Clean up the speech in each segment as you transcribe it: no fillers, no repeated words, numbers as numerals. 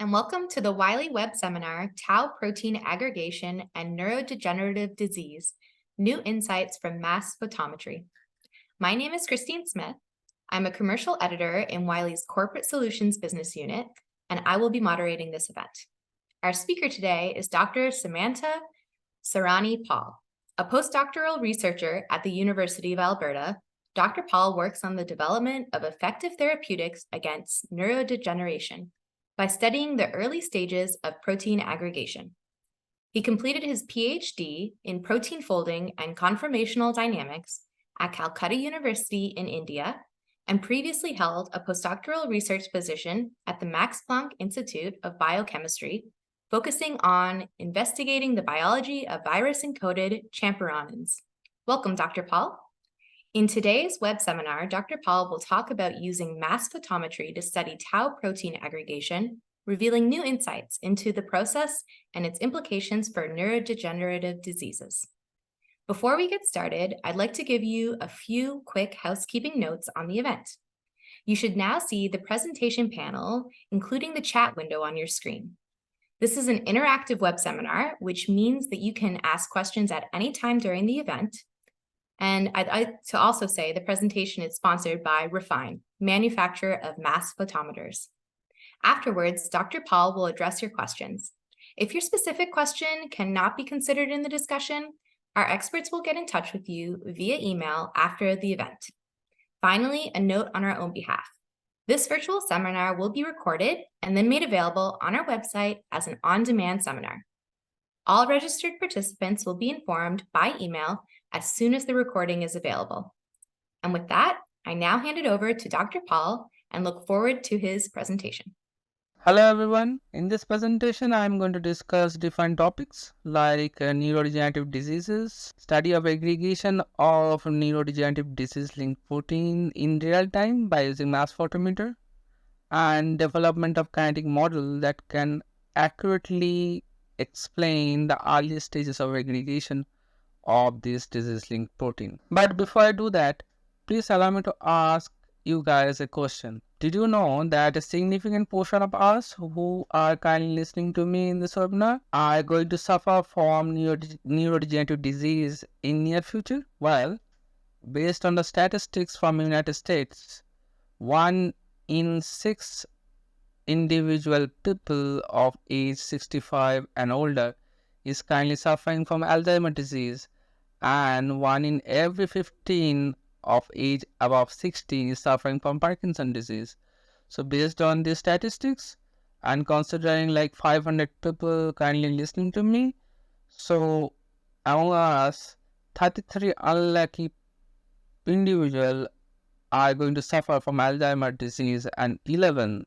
and welcome to the Wiley Web Seminar, Tau Protein Aggregation and Neurodegenerative Disease, New Insights from Mass Photometry. My name is Christine Smith. I'm a commercial editor in Wiley's Corporate Solutions Business Unit, and I will be moderating this event. Our speaker today is Dr. Simanta Sarani Paul. A postdoctoral researcher at the University of Alberta, Dr. Paul works on the development of effective therapeutics against neurodegeneration by studying the early stages of protein aggregation. He completed his PhD in protein folding and conformational dynamics at Calcutta University in India, and previously held a postdoctoral research position at the Max Planck Institute of Biochemistry, focusing on investigating the biology of virus-encoded champironins. Welcome, Dr. Paul. In today's web seminar, Dr. Paul will talk about using mass photometry to study tau protein aggregation, revealing new insights into the process and its implications for neurodegenerative diseases. Before we get started, I'd like to give you a few quick housekeeping notes on the event. You should now see the presentation panel, including the chat window on your screen. This is an interactive web seminar, which means that you can ask questions at any time during the event. And I'd like to also say the presentation is sponsored by Refine, manufacturer of mass photometers. Afterwards, Dr. Paul will address your questions. If your specific question cannot be considered in the discussion, our experts will get in touch with you via email after the event. Finally, a note on our own behalf. This virtual seminar will be recorded and then made available on our website as an on-demand seminar. All registered participants will be informed by email as soon as the recording is available. And with that, I now hand it over to Dr. Paul and look forward to his presentation. Hello everyone. In this presentation, I am going to discuss different topics like neurodegenerative diseases, study of aggregation of neurodegenerative disease-linked protein in real time by using mass photometer, and development of kinetic model that can accurately explain the early stages of aggregation of this disease-linked protein. But before I do that, please allow me to ask you guys a question. Did you know that a significant portion of us who are currently listening to me in this webinar are going to suffer from neurodegenerative disease in near future? Well, based on the statistics from United States, 1 in 6 individual people of age 65 and older is currently suffering from Alzheimer's disease, and 1 in every 15 of age above 60 is suffering from Parkinson disease. So based on these statistics and considering like 500 people currently listening to me, so among us, 33 unlucky individuals are going to suffer from Alzheimer's disease and 11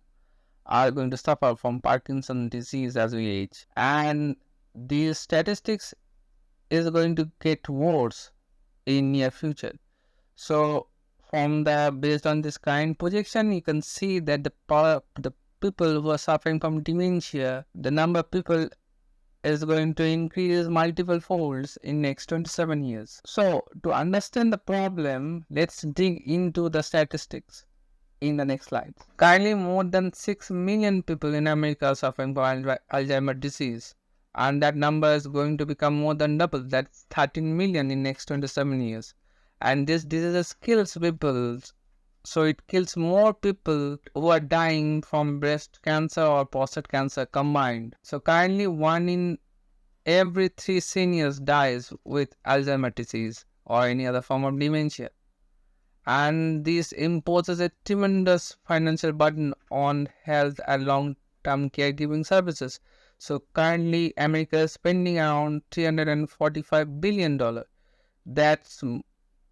are going to suffer from Parkinson's disease as we age. And these statistics is going to get worse in near future. So based on this kind projection, you can see that the people who are suffering from dementia, the number of people is going to increase multiple folds in next 27 years. So to understand the problem, let's dig into the statistics in the next slide. Currently, more than 6 million people in America are suffering from Alzheimer's disease, and that number is going to become more than double. That's 13 million in next 27 years. And this disease kills people, so it kills more people who are dying from breast cancer or prostate cancer combined. So currently 1 in every 3 seniors dies with Alzheimer's disease or any other form of dementia. And this imposes a tremendous financial burden on health and long-term caregiving services. So currently America is spending around $345 billion. That's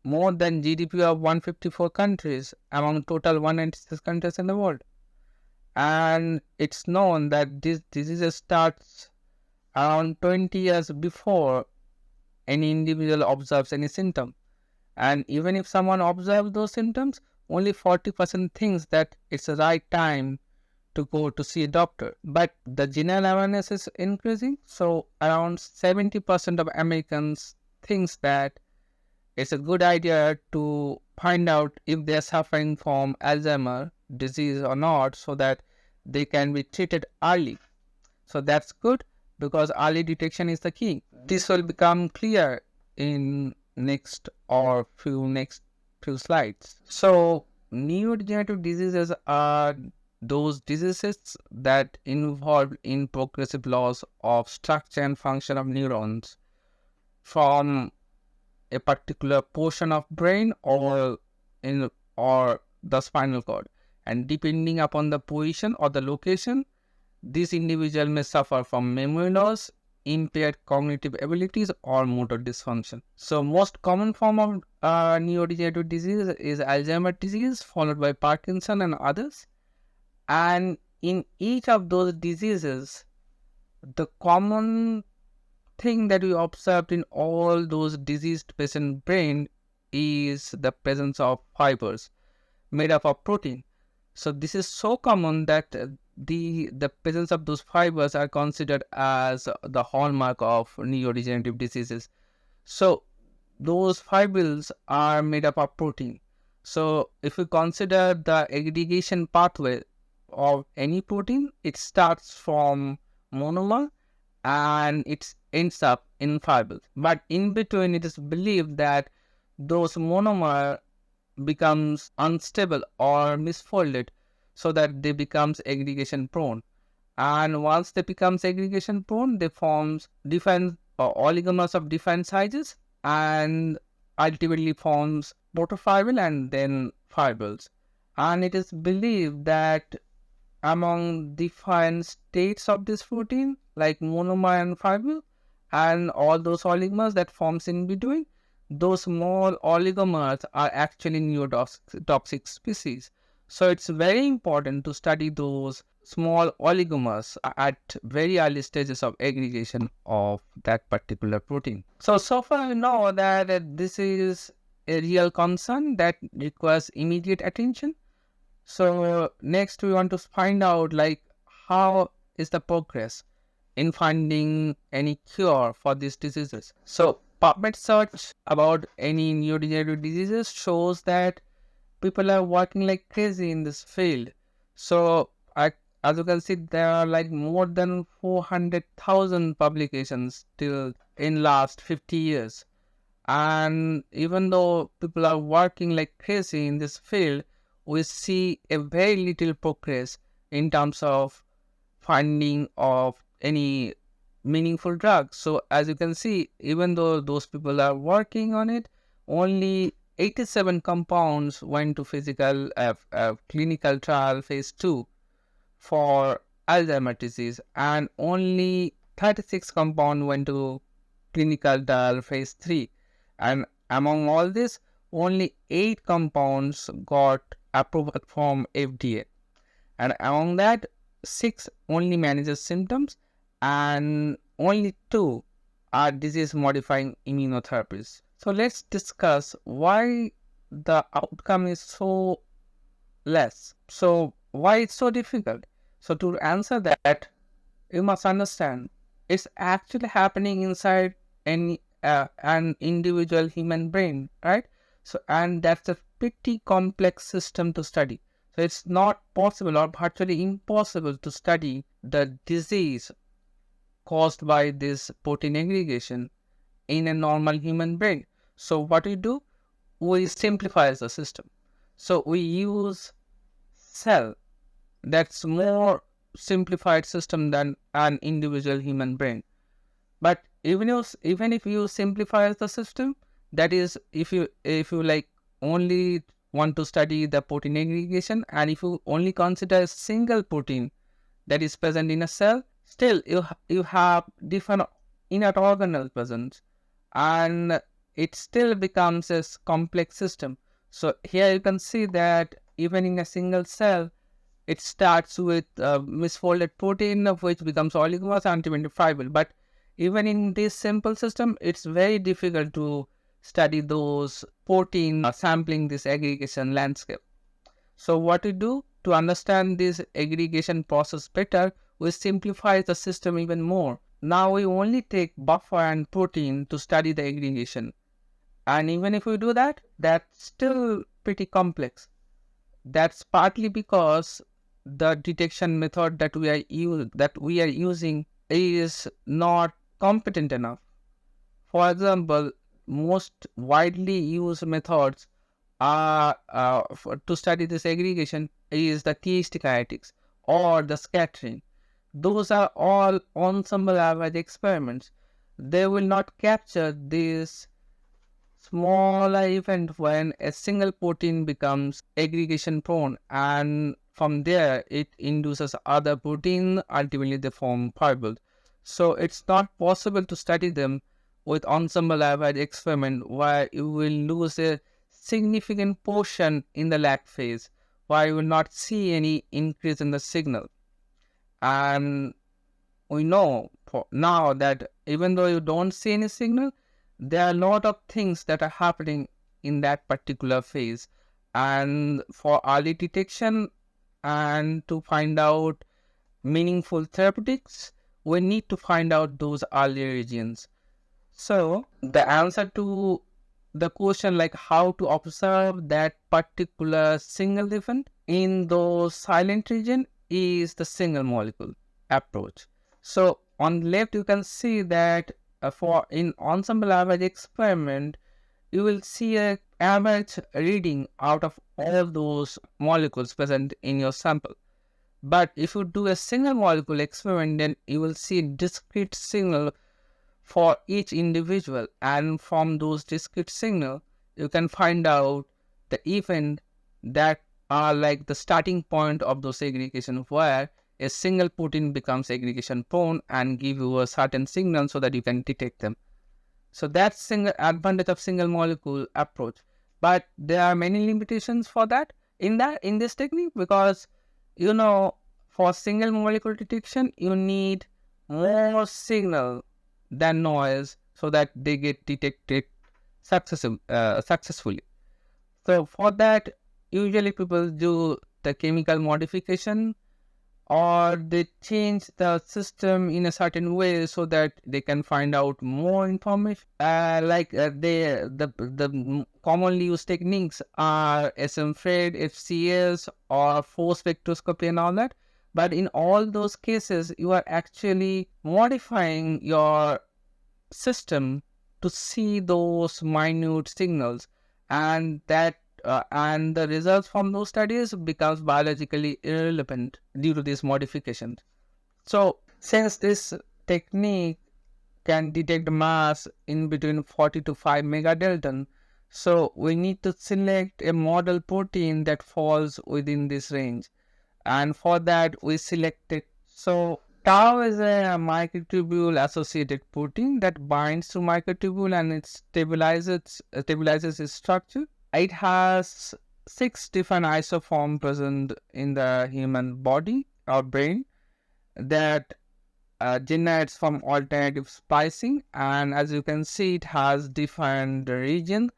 more than GDP of 154 countries among total 196 countries in the world. And it's known that this disease starts around 20 years before any individual observes any symptom. And even if someone observes those symptoms, only 40% thinks that it's the right time to go to see a doctor. But the general awareness is increasing, so around 70% of Americans thinks that it's a good idea to find out if they're suffering from Alzheimer's disease or not, so that they can be treated early. So that's good because early detection is the key. This will become clear in next few slides. So neurodegenerative diseases are those diseases that involve in progressive loss of structure and function of neurons from a particular portion of brain or the spinal cord, and depending upon the position or the location, this individual may suffer from memory loss, impaired cognitive abilities, or motor dysfunction. So most common form of neurodegenerative disease is Alzheimer disease, followed by Parkinson and others. And in each of those diseases, the common thing that we observed in all those diseased patient brain is the presence of fibers made up of protein. So this is so common that the presence of those fibers are considered as the hallmark of neurodegenerative diseases. So those fibrils are made up of protein. So if we consider the aggregation pathway of any protein, it starts from monomer and it ends up in fibrils. But in between, it is believed that those monomer becomes unstable or misfolded so that they becomes aggregation prone, and once they becomes aggregation prone, they forms different oligomers of different sizes and ultimately forms protofibril and then fibrils. And it is believed that among different states of this protein like monomer and fibril and all those oligomers that forms in between, those small oligomers are actually neurotoxic species. So it's very important to study those small oligomers at very early stages of aggregation of that particular protein. So far we know that this is a real concern that requires immediate attention. So next we want to find out like how is the progress in finding any cure for these diseases. So PubMed search about any neurodegenerative diseases shows that people are working like crazy in this field. So as you can see, there are like more than 400,000 publications till in last 50 years. And even though people are working like crazy in this field, we see a very little progress in terms of finding of any meaningful drugs. So as you can see, even though those people are working on it, only 87 compounds went to clinical trial phase 2 for Alzheimer disease, and only 36 compounds went to clinical trial phase 3. And among all this, only 8 compounds got approval from FDA. And among that, 6 only manages symptoms and only 2 are disease modifying immunotherapies. So let's discuss why the outcome is so less. So why it's so difficult? So to answer that, you must understand it's actually happening inside an individual human brain, right? So and that's a pretty complex system to study. So it's not possible or virtually impossible to study the disease caused by this protein aggregation in a normal human brain. So what we do, we simplify the system. So we use cell that's more simplified system than an individual human brain. But even if you simplify the system, that is if you like only want to study the protein aggregation, and if you only consider a single protein that is present in a cell, still you have different inert organelles present, and it still becomes a complex system. So here you can see that even in a single cell, it starts with misfolded protein, of which becomes oligomers and ultimately fibril. But even in this simple system, it's very difficult to study those protein sampling this aggregation landscape. So what we do to understand this aggregation process better, we simplify the system even more. Now we only take buffer and protein to study the aggregation. And even if we do that, that's still pretty complex. That's partly because the detection method that we are using is not competent enough. For example, most widely used methods to study this aggregation is the THT kinetics or the scattering. Those are all ensemble average experiments. They will not capture this smaller event when a single protein becomes aggregation prone, and from there it induces other protein, ultimately they form fibrils. So it's not possible to study them with ensemble average experiment where you will lose a significant portion in the lag phase, where you will not see any increase in the signal. And we know for now that even though you don't see any signal, there are a lot of things that are happening in that particular phase. And for early detection and to find out meaningful therapeutics, we need to find out those early regions. So the answer to the question like how to observe that particular single event in those silent region is the single molecule approach. So on left you can see that for in ensemble average experiment you will see a average reading out of all those molecules present in your sample. But if you do a single molecule experiment, then you will see discrete signal for each individual, and from those discrete signal you can find out the event that are like the starting point of those aggregation, where a single protein becomes aggregation prone and give you a certain signal so that you can detect them. So that's single advantage of single molecule approach. But there are many limitations for that in this technique, because for single molecule detection you need more signal than noise so that they get detected successfully. So for that, usually people do the chemical modification, or they change the system in a certain way so that they can find out more information. The commonly used techniques are SM-FRED, FCS, or force spectroscopy and all that. But in all those cases, you are actually modifying your system to see those minute signals, and the results from those studies becomes biologically irrelevant due to these modifications. So since this technique can detect mass in between 40 to 5 megadalton, so we need to select a model protein that falls within this range, and for that we selected. So tau is a microtubule associated protein that binds to microtubule and it stabilizes its structure. It has 6 different isoforms present in the human body or brain that generates from alternative splicing, and as you can see it has different region.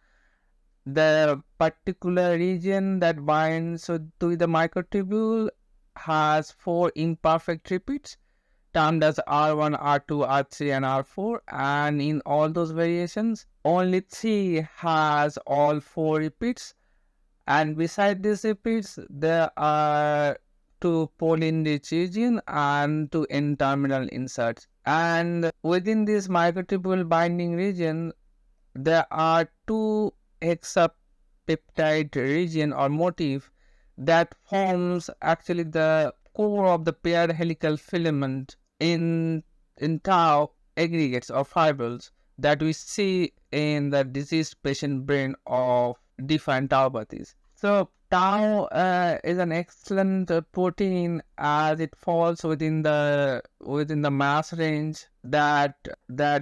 The particular region that binds to the microtubule has 4 imperfect repeats termed as R1, R2, R3 and R4, and in all those variations only 3 has all 4 repeats, and beside these repeats there are 2 pole-enriched region and 2 N-terminal inserts, and within this microtubule binding region there are 2 hexapeptide region or motif that forms actually the core of the paired helical filament in tau aggregates or fibrils that we see in the diseased patient brain of different tauopathies. So tau is an excellent protein as it falls within the mass range that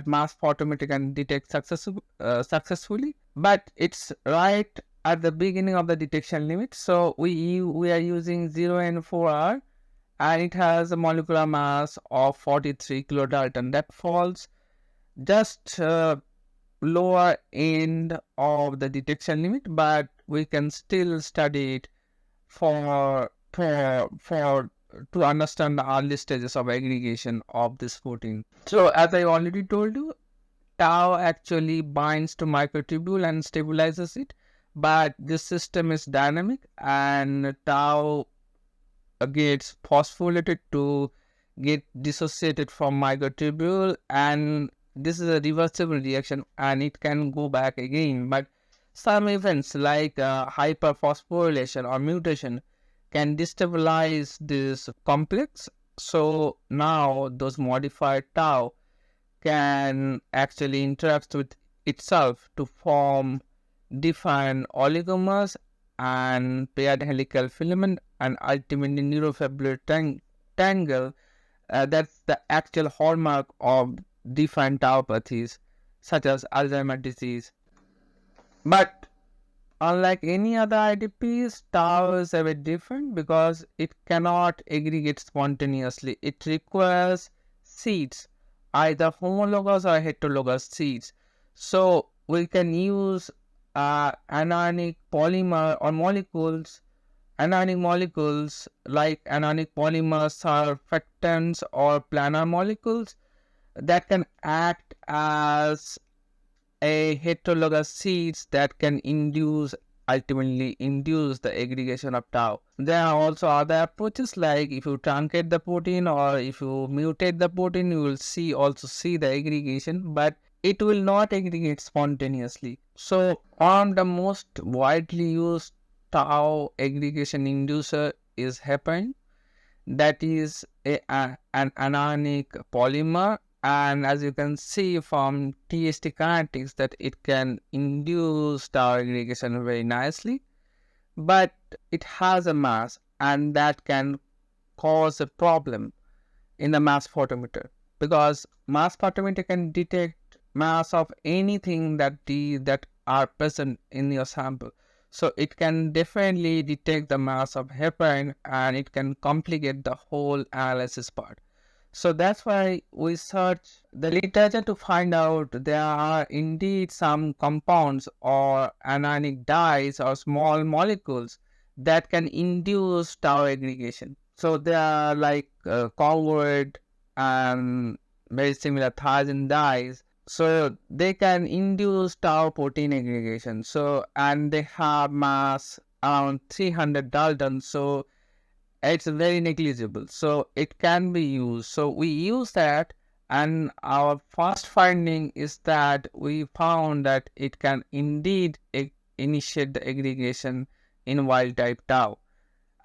mass photometry can detect successfully, but it's right at the beginning of the detection limit. So we are using 0N4R, and it has a molecular mass of 43 kilodalton that falls just lower end of the detection limit, but we can still study it for to understand the early stages of aggregation of this protein. So as I already told you, tau actually binds to microtubule and stabilizes it, but this system is dynamic, and tau gets phosphorylated to get dissociated from microtubule, and this is a reversible reaction and it can go back again. But some events like hyperphosphorylation or mutation can destabilize this complex. So now those modified tau can actually interact with itself to form different oligomers and paired helical filament and ultimately neurofibular tangle. That's the actual hallmark of defined tauopathies such as Alzheimer's disease. But unlike any other IDPs, tau is a bit different because it cannot aggregate spontaneously. It requires seeds, either homologous or heterologous seeds. So we can use anionic polymer or anionic molecules like anionic polymers, surfactants, or planar molecules that can act as a heterologous seeds that can ultimately induce the aggregation of tau. There are also other approaches like if you truncate the protein or if you mutate the protein, you will also see the aggregation, but it will not aggregate spontaneously. So one of the most widely used tau aggregation inducer is heparin. That is an anionic polymer, and as you can see from TST kinetics that it can induce tau aggregation very nicely, but it has a mass and that can cause a problem in the mass photometer, because mass photometer can detect mass of anything that are present in your sample. So it can definitely detect the mass of heparin and it can complicate the whole analysis part. So that's why we search the literature to find out there are indeed some compounds or anionic dyes or small molecules that can induce tau aggregation. So they are like congruent and very similar thiazine dyes. So they can induce tau protein aggregation. So and they have mass around 300 Dalton. So it's very negligible. So it can be used. So we use that, and our first finding is that we found that it can indeed initiate the aggregation in wild type tau.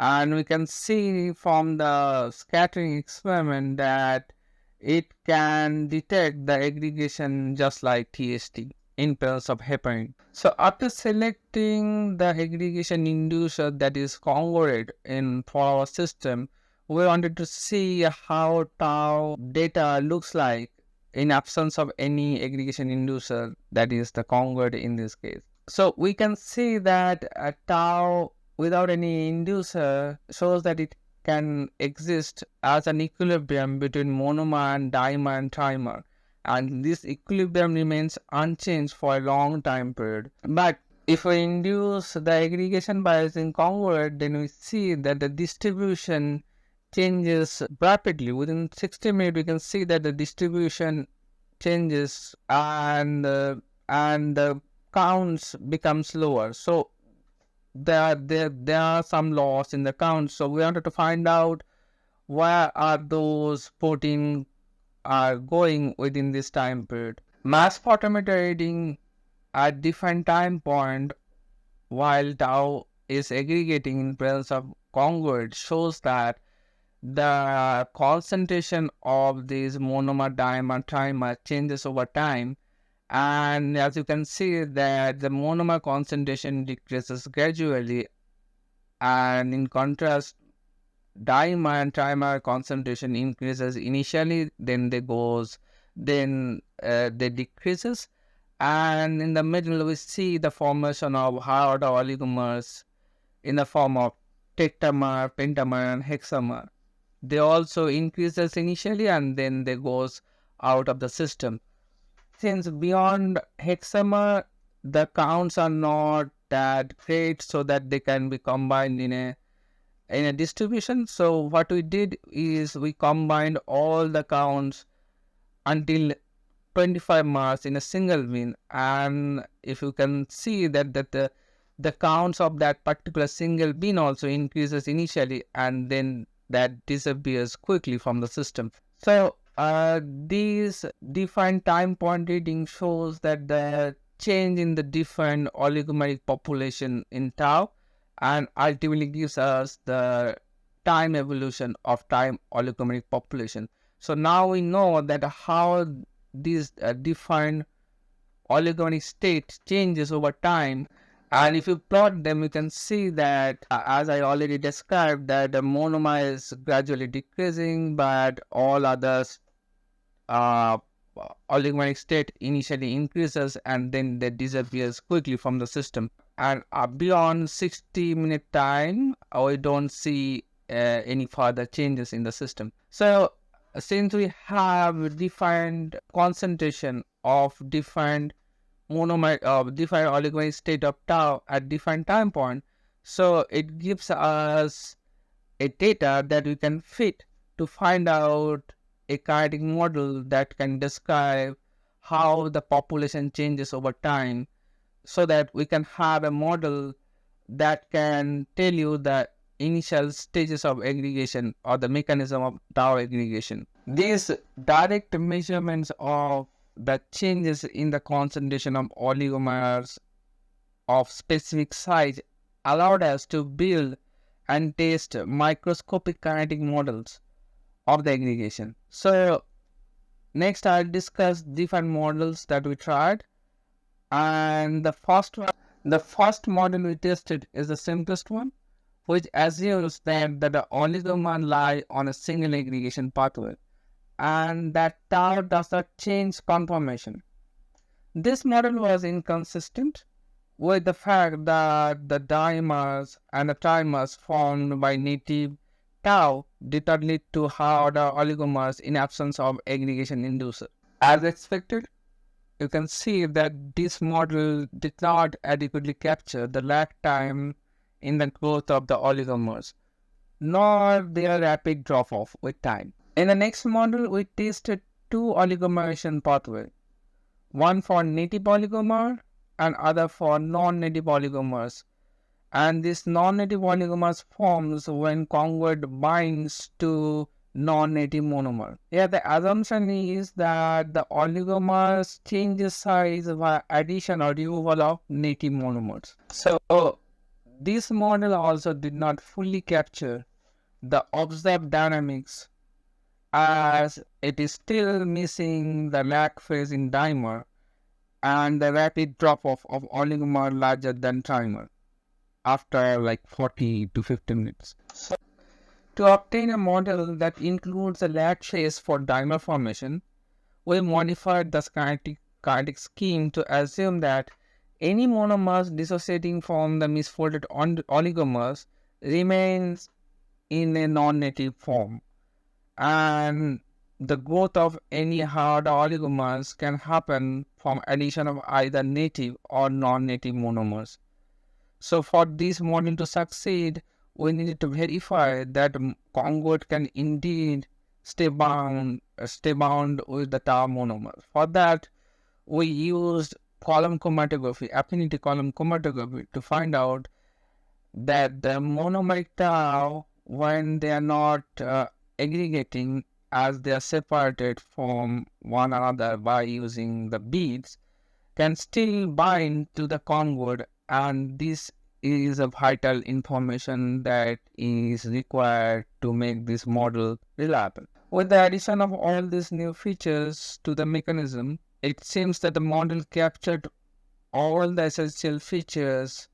And we can see from the scattering experiment that it can detect the aggregation just like TST in terms of heparin. So after selecting the aggregation inducer that is congruent for our system, we wanted to see how tau data looks like in absence of any aggregation inducer, that is the congruent in this case. So we can see that tau without any inducer shows that it can exist as an equilibrium between monomer and dimer and trimer, and this equilibrium remains unchanged for a long time period. But if we induce the aggregation bias in congruent, then we see that the distribution changes rapidly. Within 60 minutes, we can see that the distribution changes and the counts becomes lower. So there are some loss in the count. So we wanted to find out where are those protein are going within this time period. Mass photometer reading at different time point while tau is aggregating in presence of congruent shows that the concentration of these monomer, dimer, trimer changes over time. And as you can see that the monomer concentration decreases gradually, and in contrast dimer and trimer concentration increases initially, then they decreases, and in the middle we see the formation of higher order oligomers in the form of tetramer, pentamer, and hexamer. They also increases initially and then they goes out of the system. Since beyond hexamer, the counts are not that great so that they can be combined in a distribution. So what we did is we combined all the counts until 25 marks in a single bin, and if you can see that the counts of that particular single bean also increases initially, and then that disappears quickly from the system. So these defined time point reading shows that the change in the defined oligomeric population in tau and ultimately gives us the time evolution of time oligomeric population. So now we know that how these defined oligomeric state changes over time, and if you plot them you can see that as I already described, that the monomer is gradually decreasing, but all others uh, oligomeric state initially increases and then they disappears quickly from the system. And beyond 60-minute time, we don't see any further changes in the system. So since we have defined concentration of defined monomer defined oligomeric state of tau at defined time point, so it gives us a data that we can fit to find out a kinetic model that can describe how the population changes over time, so that we can have a model that can tell you the initial stages of aggregation or the mechanism of tau aggregation. These direct measurements of the changes in the concentration of oligomers of specific size allowed us to build and test microscopic kinetic models of the aggregation. So next I'll discuss different models that we tried, and the first model we tested is the simplest one, which assumes that the oligomers lie on a single aggregation pathway and that tau does not change conformation. This model was inconsistent with the fact that the dimers and the trimers formed by native tau did not lead to harder oligomers in absence of aggregation inducer. As expected, you can see that this model did not adequately capture the lag time in the growth of the oligomers, nor their rapid drop-off with time. In the next model, we tested two oligomerization pathways, one for native oligomer and other for non-native oligomers. And this non-native oligomers forms when conjugate binds to non-native monomer. Here the assumption is that the oligomers changes size by addition or removal of native monomers. So this model also did not fully capture the observed dynamics, as it is still missing the lag phase in dimer and the rapid drop-off of oligomer larger than trimer after like 40 to 50 minutes. So, to obtain a model that includes a lag phase for dimer formation, we modified the kinetic scheme to assume that any monomers dissociating from the misfolded oligomers remains in a non-native form, and the growth of any hard oligomers can happen from addition of either native or non-native monomers. So for this model to succeed, we need to verify that conjugate can indeed stay bound with the tau monomer. For that, we used column chromatography, affinity column chromatography, to find out that the monomeric tau, when they are not aggregating, as they are separated from one another by using the beads, can still bind to the conjugate, and this is a vital information that is required to make this model reliable. With the addition of all these new features to the mechanism, it seems that the model captured all the essential features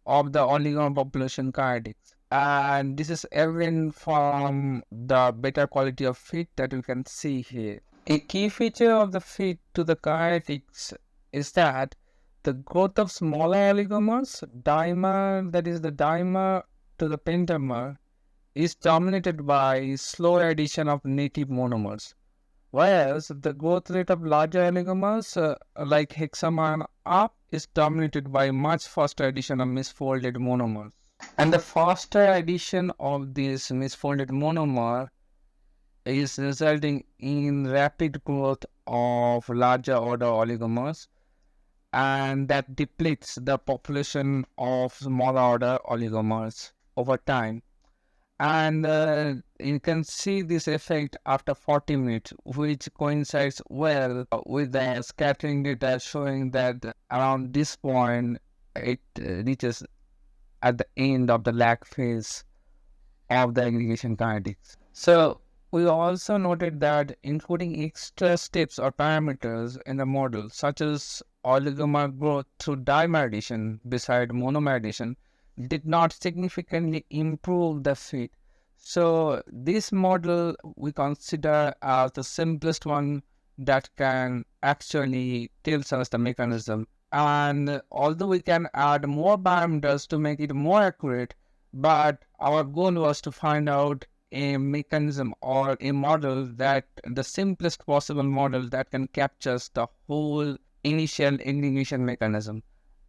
of the oligomer population kinetics. And this is evident from the better quality of fit that you can see here. A key feature of the fit to the kinetics is that the growth of smaller oligomers, dimer, that is the dimer to the pentamer, is dominated by slow addition of native monomers, whereas the growth rate of larger oligomers like hexamer up is dominated by much faster addition of misfolded monomers. And the faster addition of this misfolded monomer is resulting in rapid growth of larger order oligomers, and that depletes the population of small order oligomers over time. And you can see this effect after 40 minutes, which coincides well with the scattering data showing that around this point it reaches at the end of the lag phase of the aggregation kinetics. So we also noted that including extra steps or parameters in the model, such as oligomer growth through dimerization beside monomerization, did not significantly improve the fit. So this model we consider as the simplest one that can actually tells us the mechanism. And although we can add more parameters to make it more accurate, but our goal was to find out a mechanism or a model that the simplest possible model that can capture the whole initial aggregation mechanism.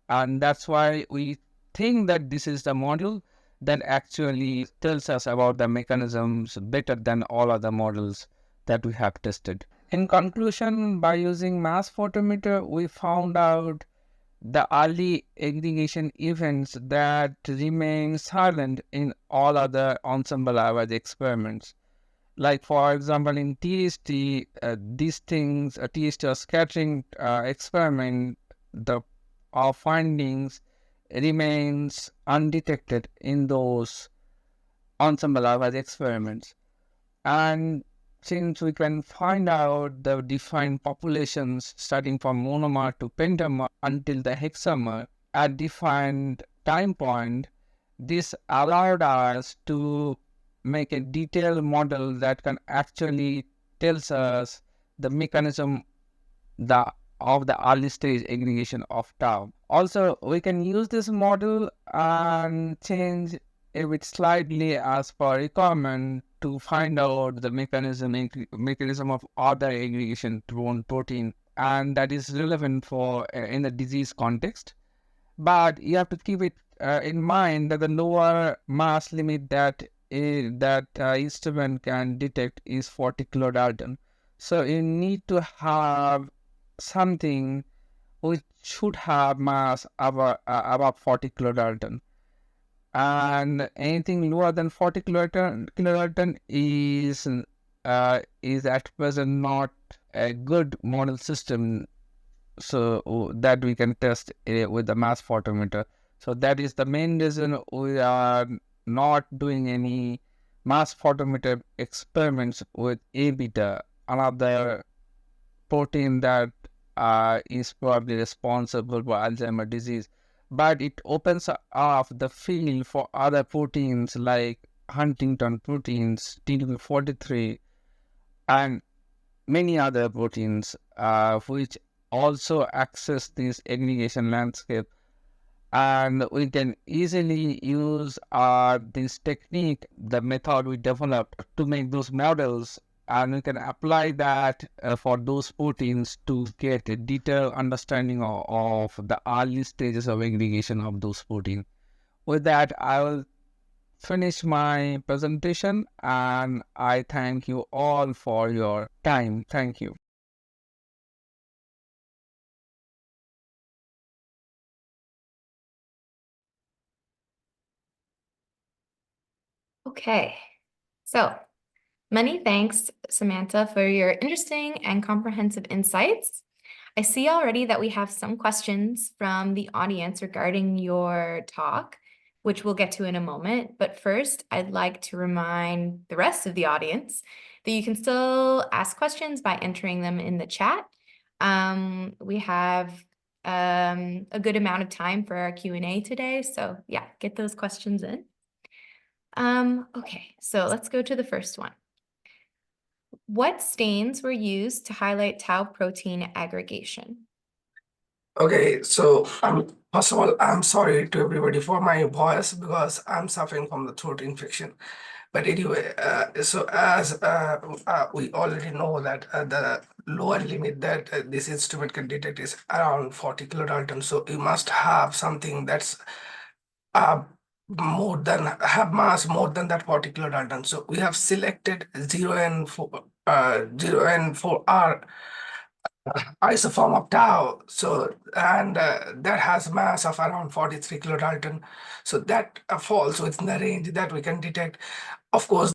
And that's why we think that this is the model that actually tells us about the mechanisms better than all other models that we have tested. In conclusion, by using mass photometer, we found out the early aggregation events that remain silent in all other ensemble average experiments. Like for example, in TST, these things, TST or scattering experiment, the our findings remains undetected in those ensemble average experiments. And since we can find out the defined populations starting from monomer to pentamer until the hexamer at defined time point, this allowed us to make a detailed model that can actually tells us the mechanism the of the early stage aggregation of tau. Also, we can use this model and change it slightly as per requirement to find out the mechanism of other aggregation through one protein, and that is relevant for in the disease context. But you have to keep it in mind that the lower mass limit that instrument can detect is 40 kilodalton. So you need to have something which should have mass about 40 kilodalton. And anything lower than 40 kilodalton is at present not a good model system, so that we can test with the mass photometer. So that is the main reason we are not doing any mass photometer experiments with A beta, another protein that is probably responsible for Alzheimer's disease. But it opens up the field for other proteins like Huntington proteins, TDP43, and many other proteins which also access this aggregation landscape. And we can easily use this technique, the method we developed to make those models, and we can apply that for those proteins to get a detailed understanding of the early stages of aggregation of those proteins. With that, I will finish my presentation, and I thank you all for your time. Thank you. Okay, so many thanks, Samantha, for your interesting and comprehensive insights. I see already that we have some questions from the audience regarding your talk, which we'll get to in a moment. But first, I'd like to remind the rest of the audience that you can still ask questions by entering them in the chat. We have a good amount of time for our Q&A today. So yeah, get those questions in. Okay, so let's go to the first one. What stains were used to highlight tau protein aggregation? Okay, so first of all, I'm sorry to everybody for my voice because I'm suffering from the throat infection. But anyway, so as we already know that the lower limit that this instrument can detect is around 40 kilodalton. So you must have something that's more than have mass more than that 40 kilodalton. So we have selected 0 and 4 R isoform of tau. So, and that has mass of around 43 kilodalton. So that falls within the range that we can detect. Of course,